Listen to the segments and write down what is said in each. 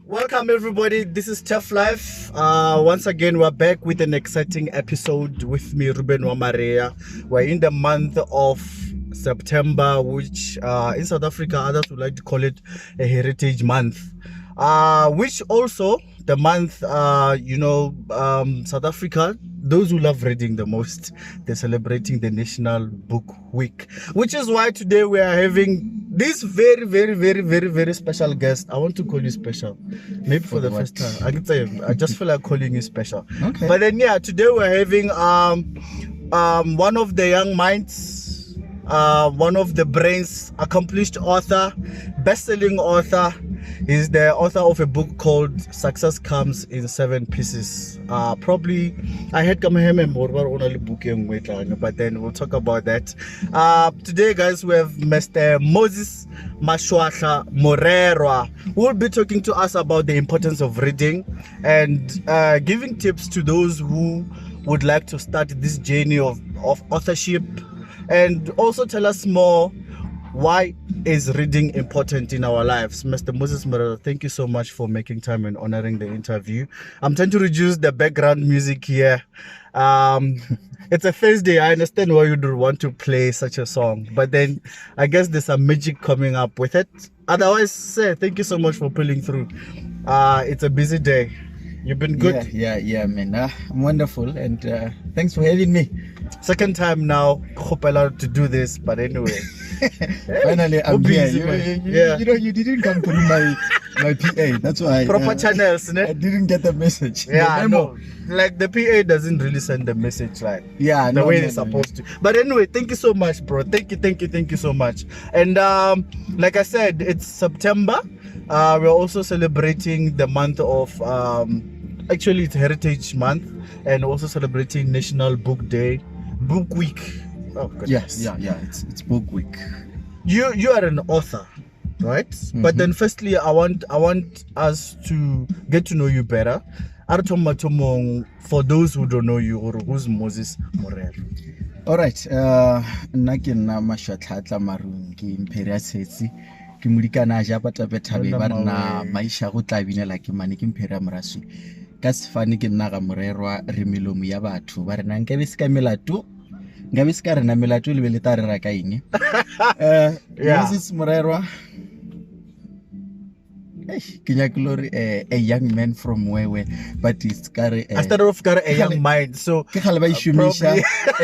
Welcome everybody, this is Tough Life. Once again, we're back with an exciting episode with me, Moreroa. We're in the month of September, which in South Africa, others would like to call it a Heritage Month. Which also, the month, South Africa, those who love reading the most, they're celebrating the National Book Week. Which is why today we are having this very special guest. I want to call you special. Maybe for the first time. I just feel like calling you special. Okay. But then today we're having one of the young minds, one of the brains, accomplished author, best-selling author. He's the author of a book called Success Comes in 7 Pieces. Probably I had come here only booking with, but then we'll talk about that. Today, guys, we have Mr. Moses Mashwahla Moreroa, who will be talking to us about the importance of reading and giving tips to those who would like to start this journey of authorship, and also tell us more. Why is reading important in our lives? Mr. Moses Moreroa, thank you so much for making time and honoring the interview. I'm trying to reduce the background music here. It's a Thursday. I understand why you would want to play such a song, but then I guess there's some magic coming up with it. Otherwise, thank you so much for pulling through. It's a busy day. You've been good? Yeah, man. I'm wonderful, and thanks for having me. Second time now, hope allowed to do this, but anyway. Finally, I'm here. You didn't come through my PA. That's why. Proper channels, I didn't get the message. Yeah, no. Like the PA doesn't really send the message like the way it's supposed to. But anyway, thank you so much, bro. Thank you so much. And like I said, it's September. We're also celebrating the month of actually it's Heritage Month, and also celebrating National Book Week. Oh goodness. Yes, yeah. It's Book Week. You are an author, right? Mm-hmm. But then firstly, I want us to get to know you better. For those who don't know you, or who's Moses Moreroa? All right. Nna ke nna Mashwahla marung ke imperial setsi ke mulikana ja patapethabe ba rena maisha go tlabinela ke mane ke imperial moraswi ka sefane ke nna ga Moreroa re melomo ya batho ba rena nke be se ka melato ngabe se ka rena melato le be le ta re ra ka eng Moses Moreroa a young man from where but it's got instead of a young mind, so a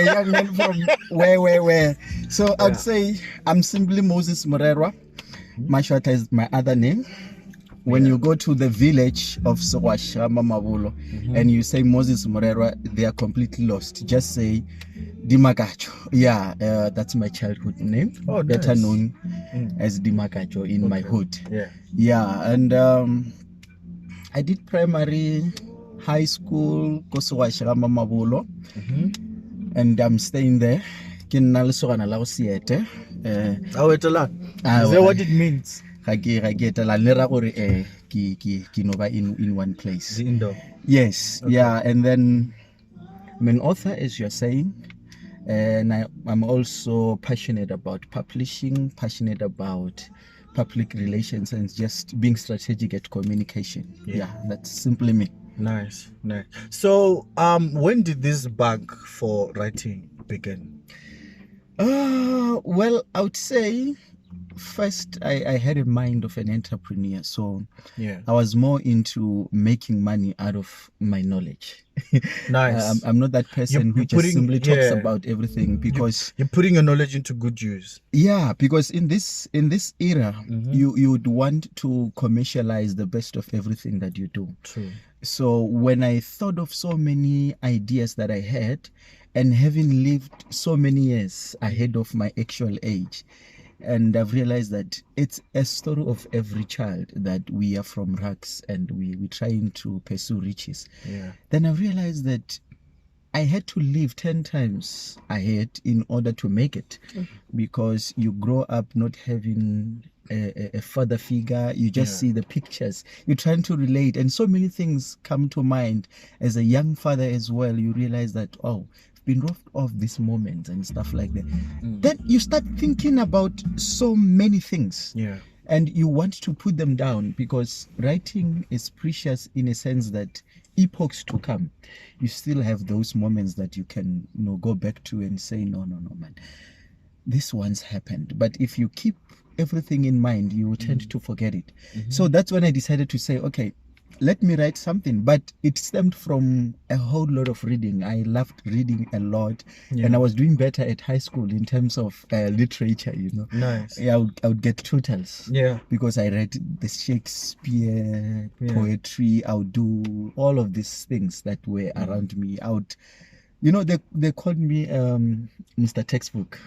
young man from where so I'd say I'm simply Moses Moreroa. Mashwahla is my other name. When you go to the village of Sowasha Mamabulo and you say Moses Moreroa, they are completely lost. Just say Dimakacho. That's my childhood name. Better known as Dimakacho in my hood. And I did primary, high school, Sowasha Mamabulo, and I'm staying there. Is that what it means? In one place. Yes, and then I'm an author, as you're saying, and I'm also passionate about publishing, passionate about public relations, and just being strategic at communication. That's simply me. Nice. So when did this bug for writing begin? Well, I would say first I had a mind of an entrepreneur, so I was more into making money out of my knowledge. Nice. I'm not that person who just simply talks about everything, because you're putting your knowledge into good use. Yeah, because in this era, you would want to commercialize the best of everything that you do. True. So when I thought of so many ideas that I had, and having lived so many years ahead of my actual age, and I've realized that it's a story of every child, that we are from rags and we're trying to pursue riches. Then I realized that I had to live 10 times ahead in order to make it, because you grow up not having a father figure. You just see the pictures, you're trying to relate, and so many things come to mind. As a young father as well, you realize that, been roughed off this moment and stuff like that. Then you start thinking about so many things. and you want to put them down because writing is precious in a sense that epochs to come, you still have those moments that you can, go back to and say, no, man, this once happened. But if you keep everything in mind, you will tend to forget it. So that's when I decided to say, okay, let me write something. But it stemmed from a whole lot of reading. I loved reading a lot, and I was doing better at high school in terms of literature. Nice. Yeah, I would get totals. Yeah, because I read the Shakespeare poetry. I would do all of these things that were around me. I would, they called me Mr. Textbook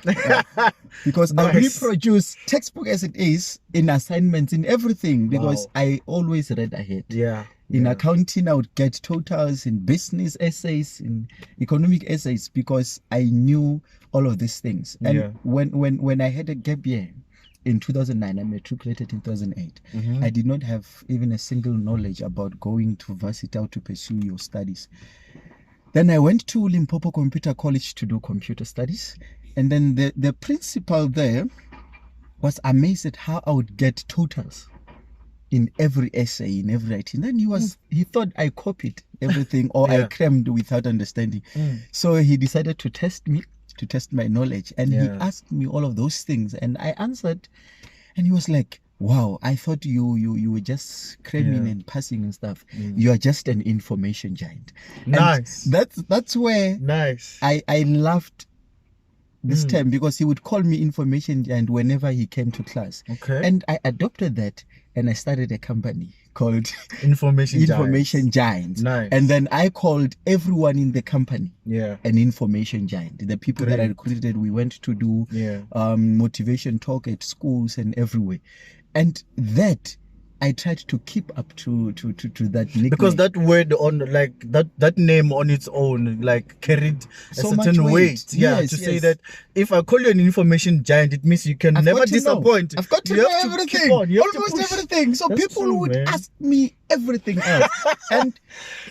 because I reproduce textbook as it is in assignments, in everything, because I always read ahead. Yeah. In accounting, I would get totals. In business essays, in economic essays, because I knew all of these things. And when I had a gap year in 2009, I matriculated in 2008. I did not have even a single knowledge about going to varsity to pursue your studies. Then I went to Limpopo Computer College to do computer studies. And then the principal there was amazed at how I would get totals in every essay, in every writing. Then he thought I copied everything or I crammed without understanding. So he decided to test me, to test my knowledge. And he asked me all of those things. And I answered. And he was like, wow, I thought you were just cramming and passing and stuff. You are just an information giant. Nice. And that's where I loved this term, because he would call me information giant whenever he came to class. Okay. And I adopted that, and I started a company called Information Giants. Nice. And then I called everyone in the company an information giant. The people that I recruited, we went to do motivation talk at schools and everywhere. And that I tried to keep up to that nickname. Because that word on that name on its own carried a certain weight. To say that if I call you an information giant, it means you can never disappoint. I've got to know everything. Almost everything. So people would ask me everything else. And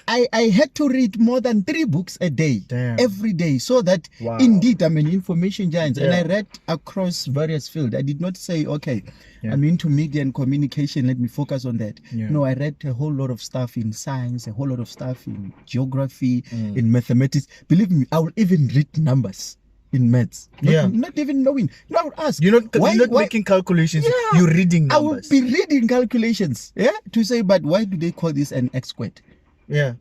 I had to read more than 3 books a day, every day, so that indeed I'm an information giant. And I read across various fields. I did not say, okay, I'm into media and communication, let me focus on that. No, I read a whole lot of stuff in science, a whole lot of stuff in geography, in mathematics. Believe me, I will even read numbers in maths. Not even knowing. I would ask. You're not making calculations, you're reading numbers. I will be reading calculations, to say, but why do they call this an x squared? Yeah.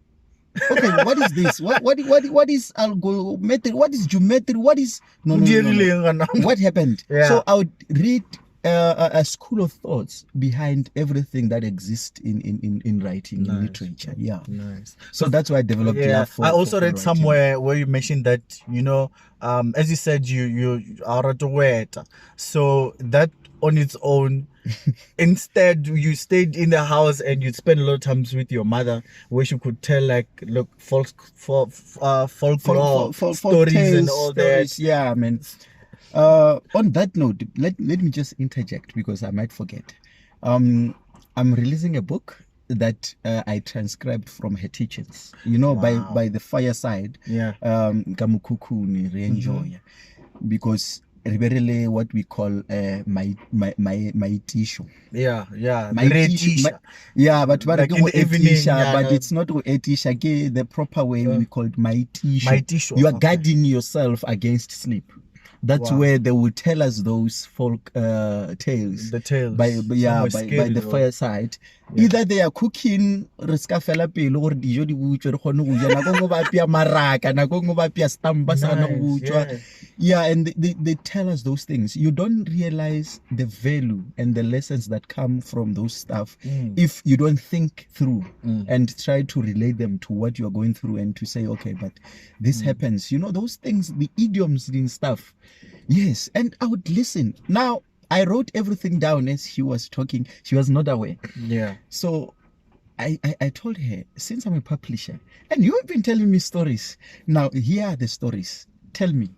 Okay, what is this? What is algometry? What is geometry? What is no. What happened? So I would read a school of thoughts behind everything that exists in writing, in literature. Nice. So that's why I developed love for I also read writing. somewhere where you mentioned that as you said, you are a word, so that on its own instead you stayed in the house and you'd spend a lot of times with your mother, where she could tell folklore stories and all that. Yeah, man. On that note, let me just interject, because I might forget. I'm releasing a book that I transcribed from her teachings, by the fireside. Kamukukuni Renjoya, because really what we call my tissue. My tissue. But like in the evening, but it's not etisha. The proper way we call it my tissue. You are guarding yourself against sleep. That's where they will tell us those folk tales. The tales. By the fireside. Either they are cooking riska fela pele or dijo di butswe re kgone go ja nako ngwe ba pia maraka nako ngwe ba pia stampa sa na go butswa. And they tell us those things. You don't realize the value and the lessons that come from those stuff if you don't think through and try to relate them to what you are going through, and to say, okay, but this happens. Those things, the idioms and stuff. Yes, and I would listen. Now, I wrote everything down as he was talking. She was not aware. So I told her, since I'm a publisher, and you have been telling me stories, now here are the stories. Tell me,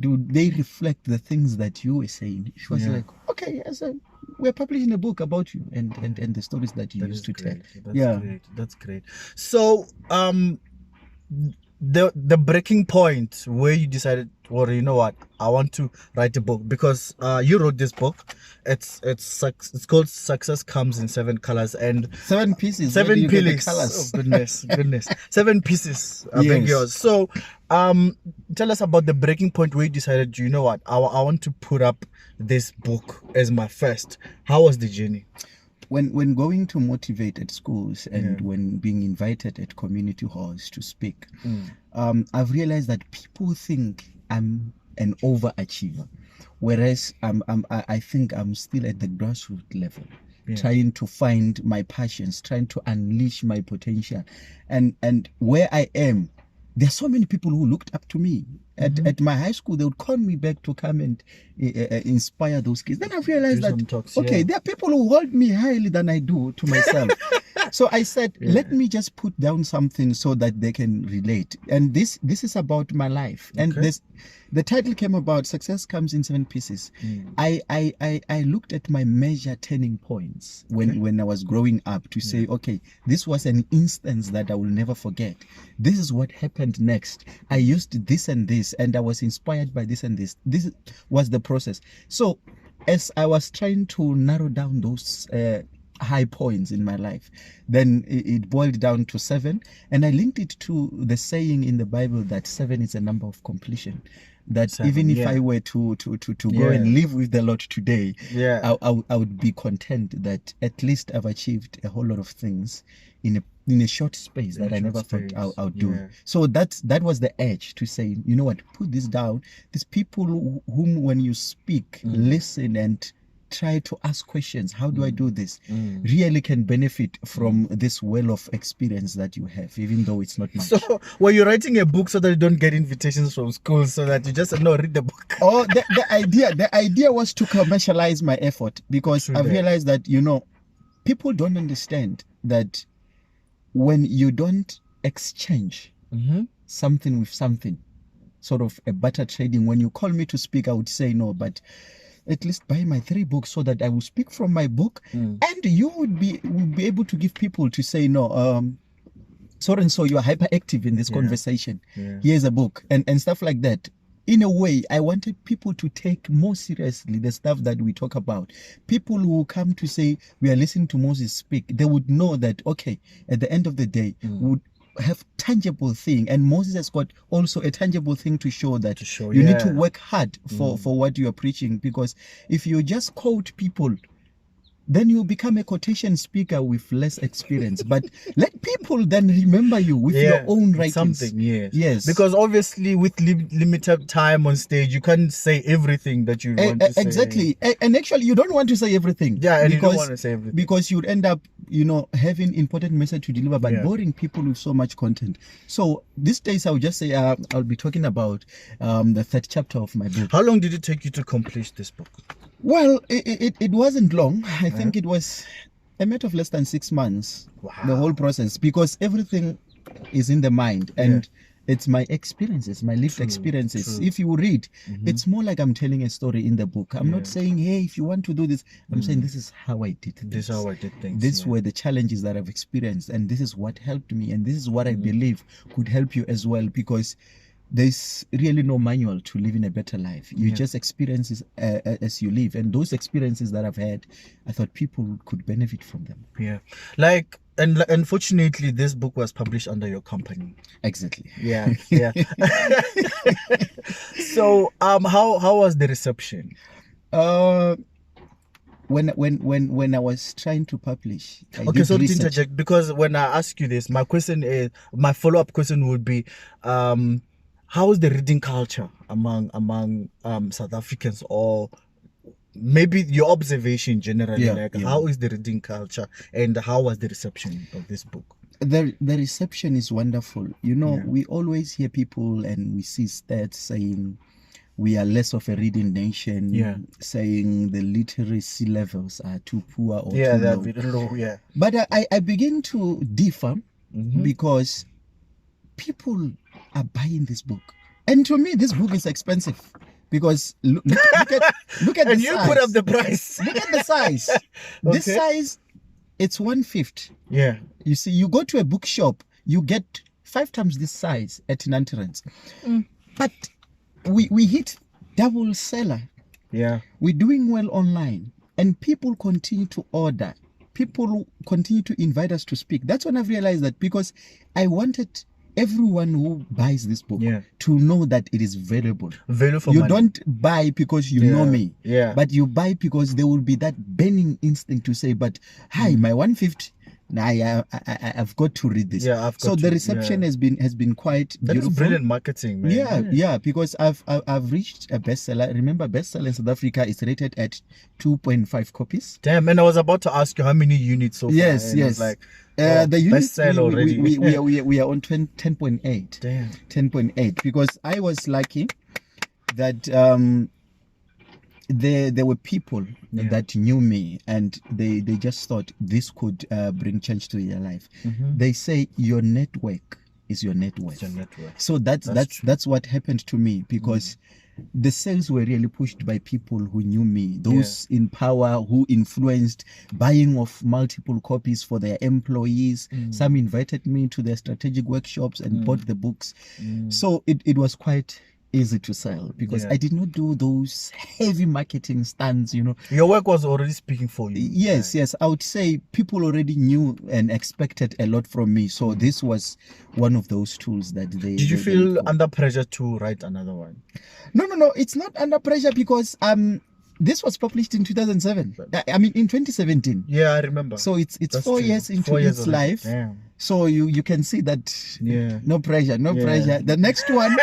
do they reflect the things that you were saying? She was like, okay, we're publishing a book about you and the stories that you used to tell. That's great. So, the breaking point where you decided, well, you know what, I want to write a book, because you wrote this book. It's called Success Comes in Seven Colors, and 7 pieces. Where do seven you get the pillars. colors? Oh goodness. 7 pieces. I beg Yes. yours. So tell us about the breaking point where you decided, you know what, I want to put up this book as my first. How was the journey? When going to motivated schools and Yeah. when being invited at community halls to speak, I've realized that people think I'm an overachiever, whereas I think I'm still at the grassroots level, trying to find my passions, trying to unleash my potential, and where I am. There are so many people who looked up to me. At my high school, they would call me back to come and inspire those kids. Then I realized Do some that, talks, okay, yeah. there are people who hold me highly than I do to myself. So I said, let me just put down something so that they can relate. And this is about my life. And Okay. the title came about Success Comes in 7 Pieces. I looked at my major turning points when I was growing up to say, okay, this was an instance that I will never forget. This is what happened next. I used this and this, and I was inspired by this and this. This was the process. So as I was trying to narrow down those high points in my life, then it boiled down to 7, and I linked it to the saying in the Bible that 7 is a number of completion. That 7, even if yeah. I were to go and live with the Lord today, Yeah. I would be content that at least I've achieved a whole lot of things in a short space that I never thought I would do. Yeah. So that was the edge to say, you know what, put this down. These people whom when you speak, listen and try to ask questions, how do I do this, really can benefit from this well of experience that you have, even though it's not much. So were you writing a book so that you don't get invitations from schools, so that you just read the book? Oh, the idea was to commercialize my effort, because I realized that, you know, people don't understand that when you don't exchange something with something, sort of a barter trading. When you call me to speak, I would say no, but at least buy my 3 books so that I will speak from my book, and you would be able to give people to say no. So and so you are hyperactive in this conversation. Here's a book and stuff like that. In a way, I wanted people to take more seriously the stuff that we talk about. People who come to say, we are listening to Moses speak, they would know that, okay, at the end of the day, would have tangible thing, and Moses has got also a tangible thing to show that you need to work hard for what you are preaching, because if you just quote people, then you become a quotation speaker with less experience. But let people then remember you with your own writings. Something, yes. Because obviously with limited time on stage, you can't say everything that you want to say. Exactly. And actually, you don't want to say everything. Yeah, and you don't want to say everything. Because you'd end up, you know, having important message to deliver, but boring people with so much content. So these days, I would just say I'll be talking about the 3rd chapter of my book. How long did it take you to complete this book? Well, it wasn't long. I think it was a matter of less than 6 months. Wow. The whole process, because everything is in the mind, and it's my experiences, my lived experiences. If you read, it's more like I'm telling a story in the book. I'm not saying, hey, if you want to do this, I'm saying this is how I did things. This is how I did things. These were the challenges that I've experienced, and this is what helped me, and this is what I believe could help you as well, because there's really no manual to living a better life. You just experience as you live, and those experiences that I've had, I thought people could benefit from them. Yeah, like, and unfortunately, this book was published under your company. Exactly. Yeah. So, how was the reception? When I was trying to publish, Okay, sorry to interject, because when I ask you this, my follow-up question would be, how is the reading culture among South Africans, or maybe your observation generally? How is the reading culture, and how was the reception of this book? The reception is wonderful. You know, we always hear people and we see stats saying we are less of a reading nation, saying the literacy levels are too poor or too low. They're very low. But I begin to differ, because people are buying this book, and to me this book is expensive, because look at the and you size. Put up the price. Look at the size. This size, it's 1/5. You see, you go to a bookshop, you get 5 times this size at Nanterans. But we hit double seller. Yeah. We're doing well online, and people continue to order. People continue to invite us to speak. That's when I've realized that, because I wanted everyone who buys this book to know that it is valuable. Value for you money. don't buy because you know me, but you buy because there will be that burning instinct to say, but hi, my 150. I've got to read this. The reception has been quite beautiful. That's brilliant marketing, man. Yeah, because I've reached a bestseller. Remember, bestseller in South Africa is rated at 2.5 copies. Damn, and I was about to ask you how many units so far. Yes. Like, the units bestseller already. we are on 10.8. Damn. 10.8, because I was lucky that there were people that knew me, and they just thought this could bring change to their life. They say your network is your net worth. So that's what happened to me, because the sales were really pushed by people who knew me, those in power who influenced buying of multiple copies for their employees. Some invited me to their strategic workshops and bought the books. So it was quite easy to sell, because I did not do those heavy marketing stunts, Your work was already speaking for you. Yes. I would say people already knew and expected a lot from me. So this was one of those tools that they... Did you feel under pressure to write another one? No, it's not under pressure, because this was published in 2007. I mean, in 2017. Yeah, I remember. So it's 4 years into its life. Damn. So you can see that no pressure. The next one,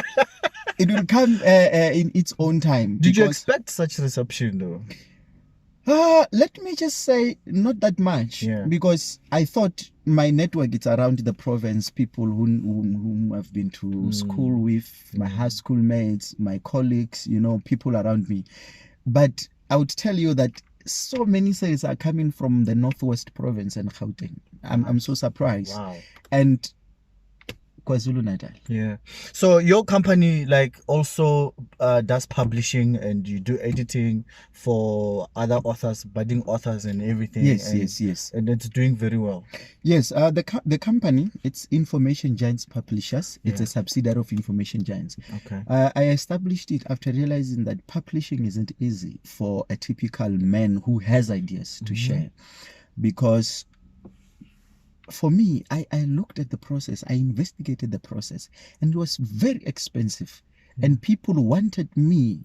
it will come in its own time. Did you expect such reception though? Let me just say, not that much, because I thought my network is around the province, people whom I've been to school with, my high school mates, my colleagues, people around me. But I would tell you that so many sales are coming from the Northwest Province and Gauteng. I'm so surprised. Wow. And KwaZulu-Natal. Yeah. So your company also does publishing, and you do editing for other authors, budding authors and everything. Yes. And it's doing very well. Yes. The company, it's Information Giants Publishers. It's a subsidiary of Information Giants. Okay. I established it after realizing that publishing isn't easy for a typical man who has ideas to share, because for me, I looked at the process, I investigated the process, and it was very expensive. And people wanted me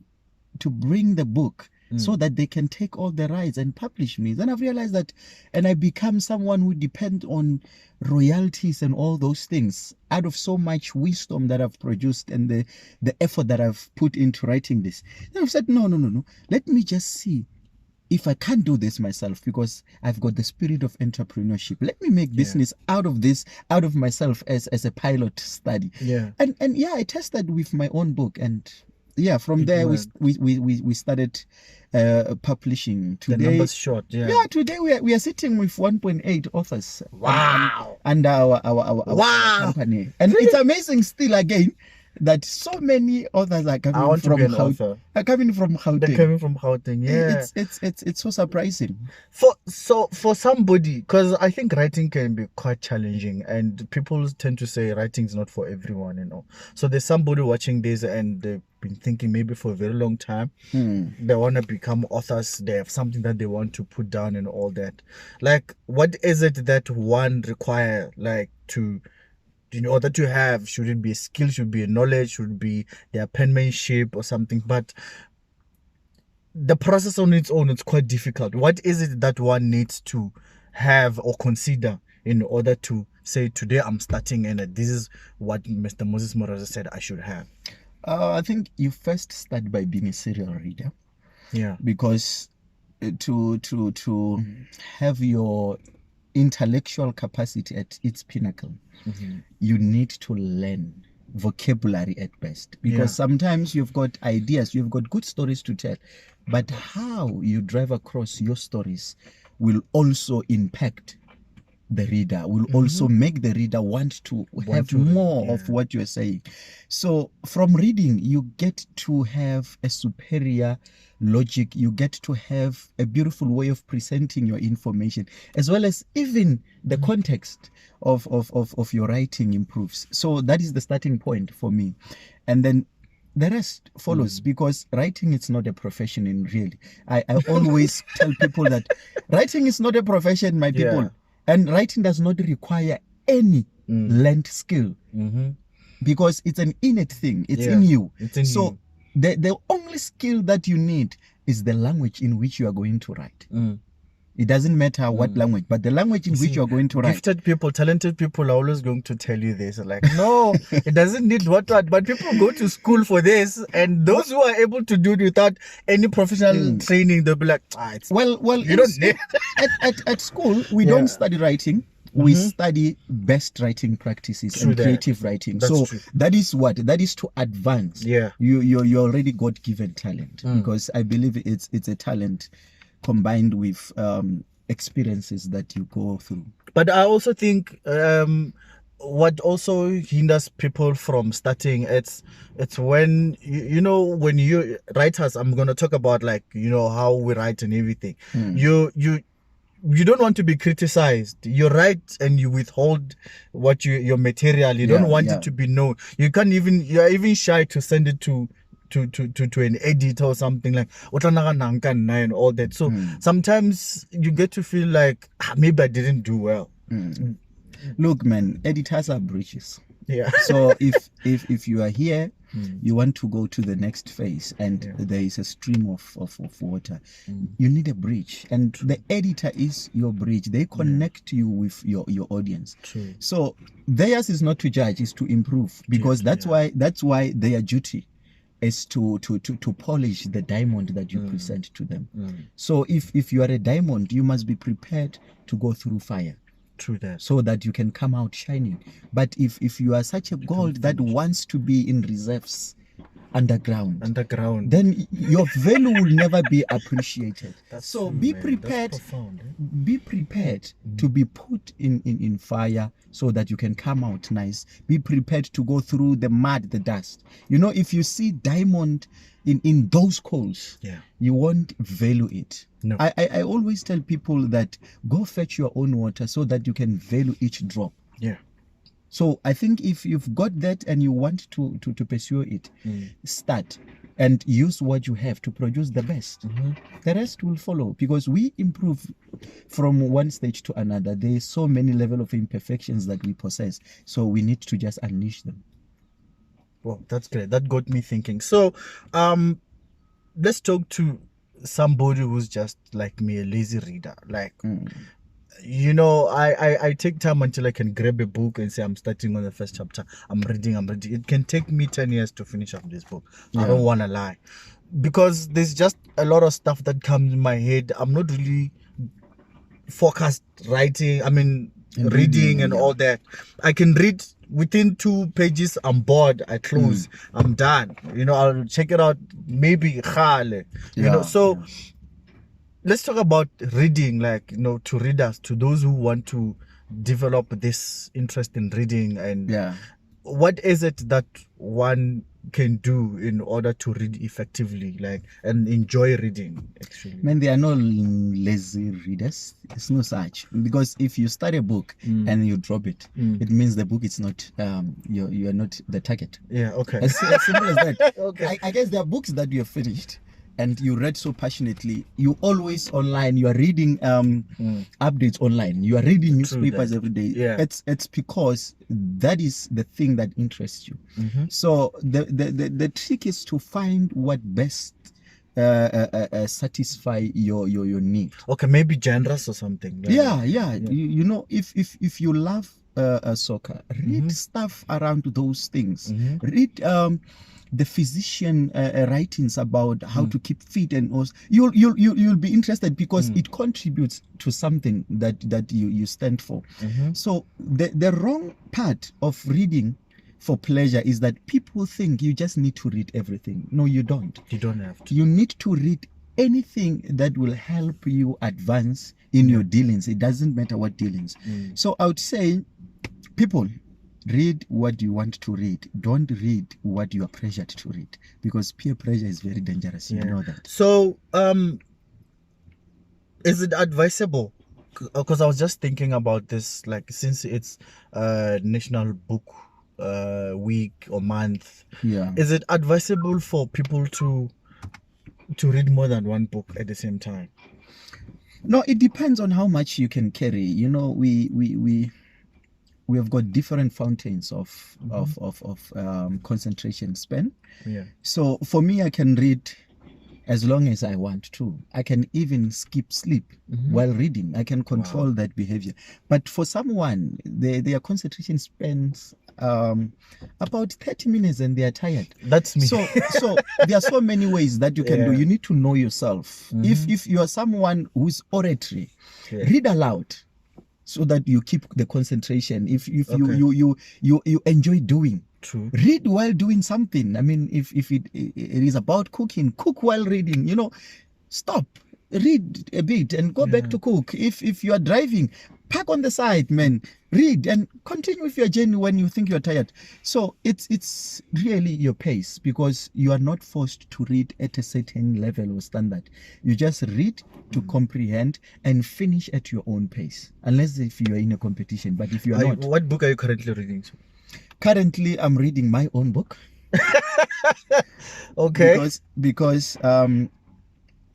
to bring the book so that they can take all the rights and publish me. Then I've realized that, and I become someone who depends on royalties and all those things out of so much wisdom that I've produced and the effort that I've put into writing this. Then I've said, no. Let me just see if I can't do this myself, because I've got the spirit of entrepreneurship. Let me make business out of this, out of myself as a pilot study. And I tested with my own book, and from there we started publishing. Today, the numbers short. Today we are sitting with 1.8 authors. Wow. Under our company, and it's amazing still again that so many authors are coming from Gauteng. They're coming from Gauteng. Yeah. It's so surprising. For somebody, because I think writing can be quite challenging, and people tend to say writing is not for everyone, So there's somebody watching this, and they've been thinking maybe for a very long time. They want to become authors. They have something that they want to put down and all that. What is it that one require, to... in order to have? Should it be a skill, should it be a knowledge, should it be their penmanship or something? But the process on its own, it's quite difficult. What is it that one needs to have or consider in order to say, today I'm starting and this is what Mr. Moses Moreroa said I should have? I think you first start by being a serial reader. Because to have your intellectual capacity at its pinnacle, you need to learn vocabulary at best, because sometimes you've got ideas, you've got good stories to tell, but how you drive across your stories will also impact the reader, will also make the reader want to have to more of what you're saying. So from reading, you get to have a superior logic, you get to have a beautiful way of presenting your information, as well as even the context of your writing improves. So that is the starting point for me. And then the rest follows, because writing is not a profession in really. I always tell people that writing is not a profession, my people. Yeah. And writing does not require any learned skill, because it's an innate thing. It's in you. It's in so you. The only skill that you need is the language in which you are going to write. It doesn't matter what language, but the language in which you are going to write. Gifted people, talented people are always going to tell you this. Like, no, it doesn't need what, but people go to school for this, and those who are able to do it without any professional training, they'll be like, well, you don't need at school, we don't study writing. We study best writing practices and creative writing. That's so true. that is what? That is to advance. Yeah. You already got given talent, because I believe it's a talent combined with experiences that you go through. But I also think what also hinders people from starting, it's when you know, when you writers, I'm gonna talk about, like, you know, how we write and everything. You don't want to be criticized. You write and you withhold what your material. You don't want it to be known. You are even shy to send it to an editor or something, like and all that. So sometimes you get to feel like, maybe I didn't do well. Look, man, editors are bridges. Yeah. So if you are here, you want to go to the next phase, and there is a stream of water, you need a bridge, and the editor is your bridge. They connect you with your audience. True. So theirs is not to judge, it's to improve, because that's why their duty is to polish the diamond that you present to them. So if you are a diamond, you must be prepared to go through fire. True that. So that you can come out shining. But if you are such a gold that wants to be in reserves underground, then your value will never be appreciated. So be prepared. That's profound, be prepared to be put in fire so that you can come out nice. Be prepared to go through the mud, the dust. You know, if you see diamond in those coals, you won't value it. No. I always tell people that go fetch your own water so that you can value each drop. Yeah. So I think if you've got that and you want to pursue it, start and use what you have to produce the best. The rest will follow, because we improve from one stage to another. There's so many levels of imperfections that we possess, so we need to just unleash them. Well, that's great. That got me thinking. So let's talk to somebody who's just like me, a lazy reader. Like, you know, I take time until I can grab a book and say I'm starting on the first chapter. I'm reading. It can take me 10 years to finish up this book. I don't want to lie, because there's just a lot of stuff that comes in my head. I'm not really focused writing. I mean, reading and all that. I can read within 2 pages. I'm bored. I close. I'm done. You know, I'll check it out. Maybe you know. So let's talk about reading, like, you know, to readers, to those who want to develop this interest in reading, and what is it that one can do in order to read effectively, like, and enjoy reading actually? Man, there are no lazy readers. It's no such, because if you start a book and you drop it, it means the book is not you are not the target. Yeah. Okay. As simple as that. Okay. I guess there are books that you have finished and you read so passionately. You always online. You are reading updates online. You are reading newspapers every day. Yeah. It's because that is the thing that interests you. So the trick is to find what best satisfy your need. Okay, maybe genres or something. Like, you know, if you love soccer, read stuff around those things. Read the physician writings about how to keep fit, and also you'll be interested, because it contributes to something that you stand for. So the wrong part of reading for pleasure is that people think you just need to read everything. No, you don't. You don't have to. You need to read anything that will help you advance in your dealings. It doesn't matter what dealings. So I would say, people, read what you want to read. Don't read what you are pressured to read, because peer pressure is very dangerous. You know that. So is it advisable? Because I was just thinking about this, like, since it's National Book Week or month, is it advisable for people to read more than one book at the same time? No, it depends on how much you can carry. You know, we have got different fountains of concentration span. So for me, I can read as long as I want to. I can even skip sleep while reading. I can control that behavior. But for someone, their concentration spans about 30 minutes and they are tired. That's me. So there are so many ways that you can do. You need to know yourself. If you are someone who's oratory, read aloud, so that you keep the concentration. If you enjoy doing, read while doing something. I mean, if it is about cooking, cook while reading. You know, stop, read a bit and go back to cook. If you are driving, park on the side, man, read and continue with your journey when you think you're tired. So it's really your pace, because you are not forced to read at a certain level or standard. You just read to comprehend and finish at your own pace, unless if you are in a competition. But if you are not. What book are you currently reading? Currently, I'm reading my own book. Okay. Because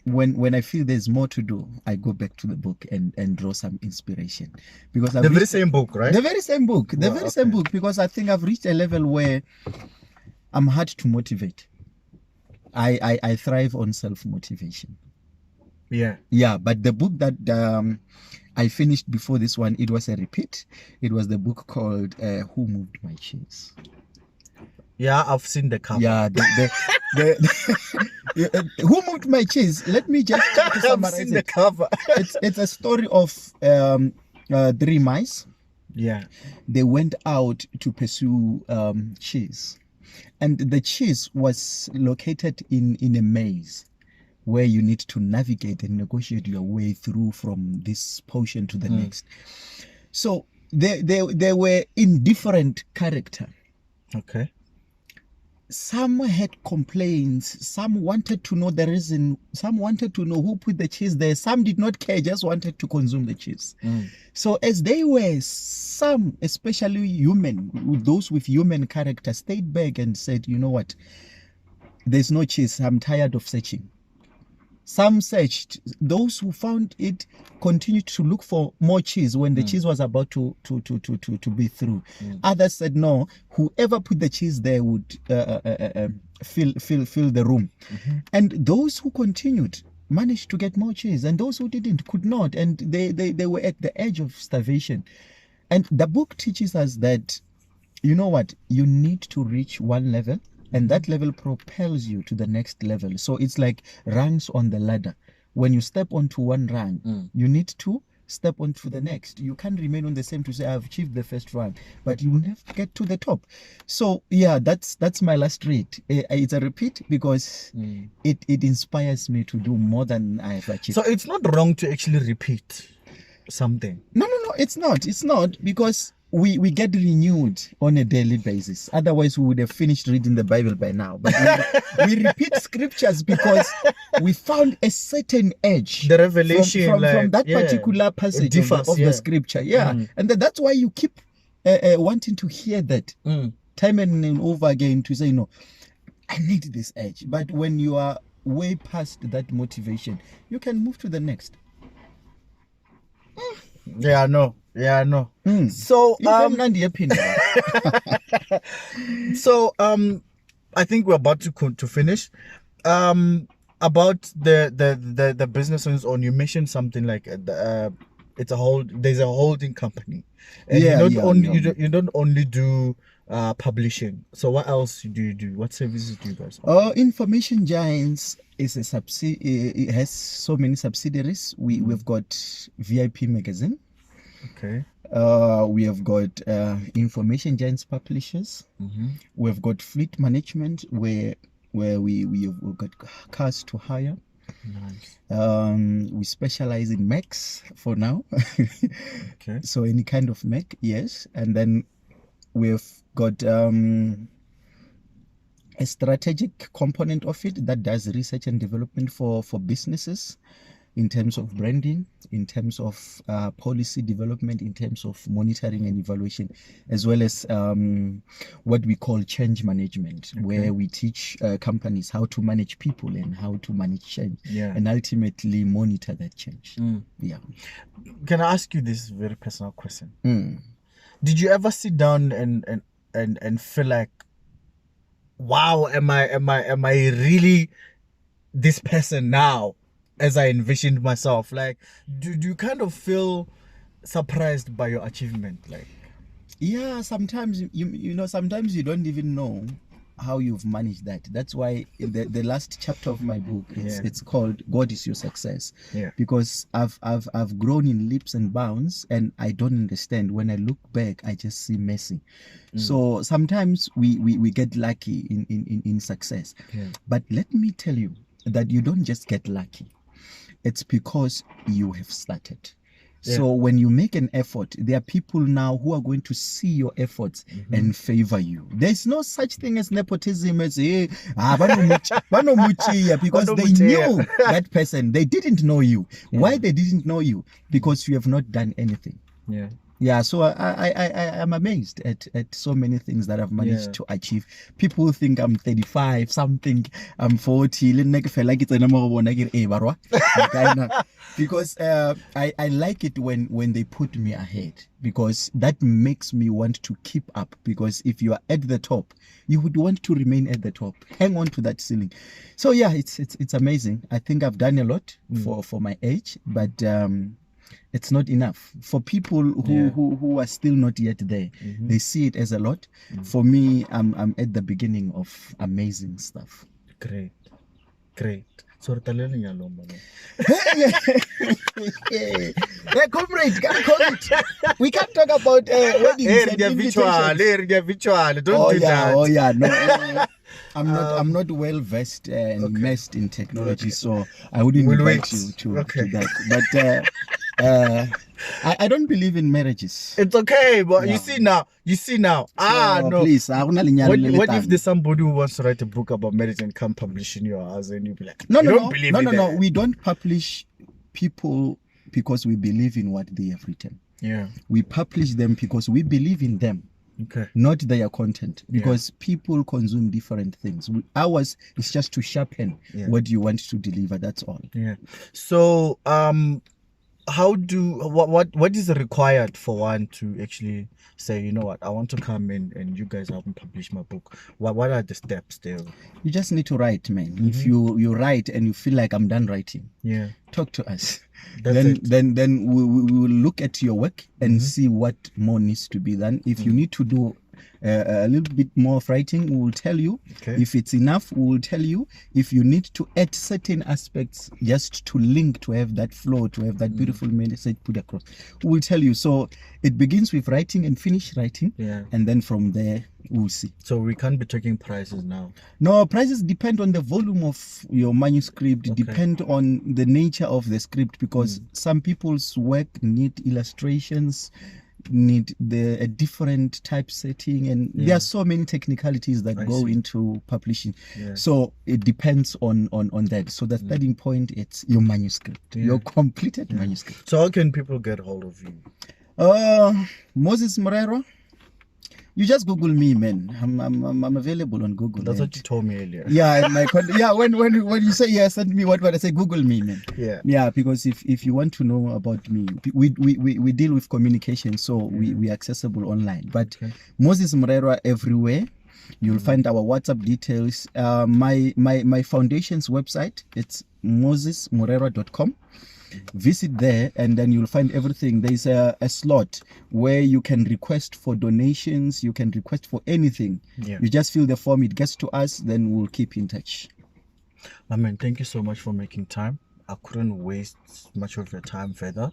when I feel there's more to do, I go back to the book and draw some inspiration. Because the very same book, right? The very same book. The very same book, because I think I've reached a level where I'm hard to motivate. I thrive on self-motivation. Yeah, but the book that I finished before this one, it was a repeat. It was the book called Who Moved My Cheese? Yeah, I've seen the cover. Yeah, Who Moved My Cheese? Let me just summarize I've seen the cover. It's a story of 3 mice. Yeah. They went out to pursue cheese. And the cheese was located in a maze, where you need to navigate and negotiate your way through from this portion to the next. So they were in different character. Okay. Some had complaints. Some wanted to know the reason. Some wanted to know who put the cheese there. Some did not care, just wanted to consume the cheese. So as they were, some, especially human, those with human character, stayed back and said, you know what, there's no cheese. I'm tired of searching. Some searched. Those who found it continued to look for more cheese when the cheese was about to be through. Others said no. Whoever put the cheese there would fill the room. And those who continued managed to get more cheese, and those who didn't could not. And they were at the edge of starvation. And the book teaches us that, you know what, you need to reach one level, and that level propels you to the next level. So it's like rungs on the ladder. When you step onto one rung, you need to step onto the next. You can't remain on the same to say, I've achieved the first rung, but you will never get to the top. So yeah, that's my last read. It's a repeat because it inspires me to do more than I have achieved. So it's not wrong to actually repeat something. No, it's not. It's not, because we get renewed on a daily basis. Otherwise, we would have finished reading the Bible by now. But we repeat scriptures because we found a certain edge, the revelation from that particular passage of the scripture. And that's why you keep wanting to hear that time and over again, to say, no, I need this edge. But when you are way past that motivation, you can move to the next. Yeah, no. So so I think we're about to finish. About the business on, you mentioned something like it's there's a holding company, and you don't only do publishing. So what else do you do? What services do you guys offer? Information Giants is a it has so many subsidiaries. We've got VIP magazine. Okay. We have got Information Giants publishers. We've got fleet management, where we've got cars to hire. Nice. We specialize in Macs for now. Okay. So any kind of Mac, yes. And then we've got a strategic component of it that does research and development for businesses in terms of branding, in terms of policy development, in terms of monitoring and evaluation, as well as what we call change management, where we teach companies how to manage people and how to manage change, and ultimately monitor that change. Yeah. Can I ask you this very personal question? Did you ever sit down and feel like, wow, am I really this person now as I envisioned myself? Like, do you kind of feel surprised by your achievement? Like, yeah, sometimes you know, sometimes you don't even know how you've managed that. That's why in the last chapter of my book, it's called God is Your Success. Because I've grown in leaps and bounds, and I don't understand. When I look back, I just see mercy. So sometimes we get lucky in success. But let me tell you that you don't just get lucky. It's because you have started. So when you make an effort, there are people now who are going to see your efforts and favor you. There's no such thing as nepotism as because they knew that person. They didn't know you. Why they didn't know you? Because you have not done anything. Yeah, so I am amazed at so many things that I've managed to achieve. People think I'm 35, some think I'm 40. Because I like it when they put me ahead, because that makes me want to keep up. Because if you are at the top, you would want to remain at the top, hang on to that ceiling. So yeah, it's amazing. I think I've done a lot for my age, but it's not enough for people who are still not yet there. They see it as a lot. For me, I'm at the beginning of amazing stuff. Great. So hey, comrade, we can't talk about weddings and invitations. Don't do that. Oh yeah, no. I'm not well versed and immersed in technology, so I wouldn't invite you to that. But I don't believe in marriages. It's okay, but you see now. So, No. Please, what if there's somebody who wants to write a book about marriage and come publish in your house, and you be like, no. We don't publish people because we believe in what they have written. We publish them because we believe in them. Not their content, because people consume different things. Ours is just to sharpen what you want to deliver. That's all. So what is required for one to actually say, you know what, I want to come in and you guys haven't published my book? What are the steps there? You just need to write, man. If you write and you feel like I'm done writing, talk to us. Then we will look at your work and see what more needs to be done. If you need to do a little bit more of writing, we will tell you. If it's enough, we will tell you. If you need to add certain aspects just to link, to have that flow, to have that beautiful message put across, we will tell you. So it begins with writing and finish writing, and then from there we'll see. So we can't be taking prices now? No, prices depend on the volume of your manuscript, depend on the nature of the script, because some people's work need illustrations, need a different typesetting, and there are so many technicalities that go into publishing. So it depends on that. So the starting point, it's your manuscript, your completed manuscript. So how can people get hold of you? Moses Moreroa. You just Google me, man. I'm available on Google. That's what you told me earlier. Yeah, when you say send me what I say, Google me, man. Yeah, because if you want to know about me, we deal with communication, so we accessible online. But Moses Moreroa everywhere. You'll find our WhatsApp details. My foundation's website, it's mosesmoreroa.com. Visit there and then you'll find everything. There's a slot where you can request for donations, you can request for anything. You just fill the form, it gets to us, then we'll keep in touch. Thank you so much for making time. I couldn't waste much of your time further.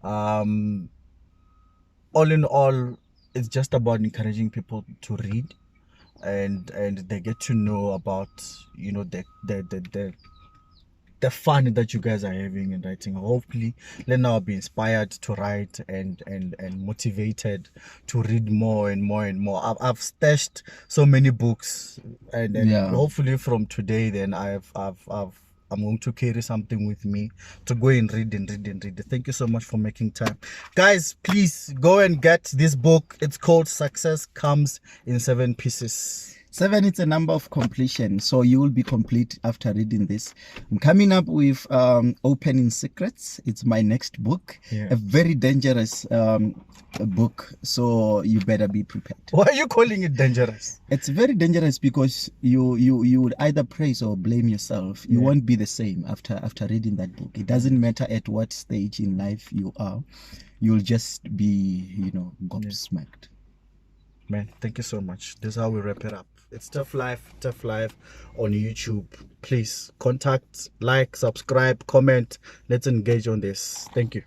All in all, it's just about encouraging people to read, and they get to know about, you know, the the fun that you guys are having in writing. Hopefully, Lena will be inspired to write and motivated to read more and more and more. I've stashed so many books, and Yeah. hopefully from today, then I'm going to carry something with me to go and read and read and read. Thank you so much for making time. Guys, please go and get this book. It's called Success Comes in 7 Pieces. 7, it's a number of completion, so you will be complete after reading this. I'm coming up with Opening Secrets. It's my next book. Yeah. A very dangerous book, so you better be prepared. Why are you calling it dangerous? It's very dangerous because you would either praise or blame yourself. You won't be the same after reading that book. It doesn't matter at what stage in life you are, you'll just be, you know, gobsmacked. Man, thank you so much. This is how we wrap it up. It's Tough Life on YouTube. Please contact, like, subscribe, comment. Let's engage on this. Thank you.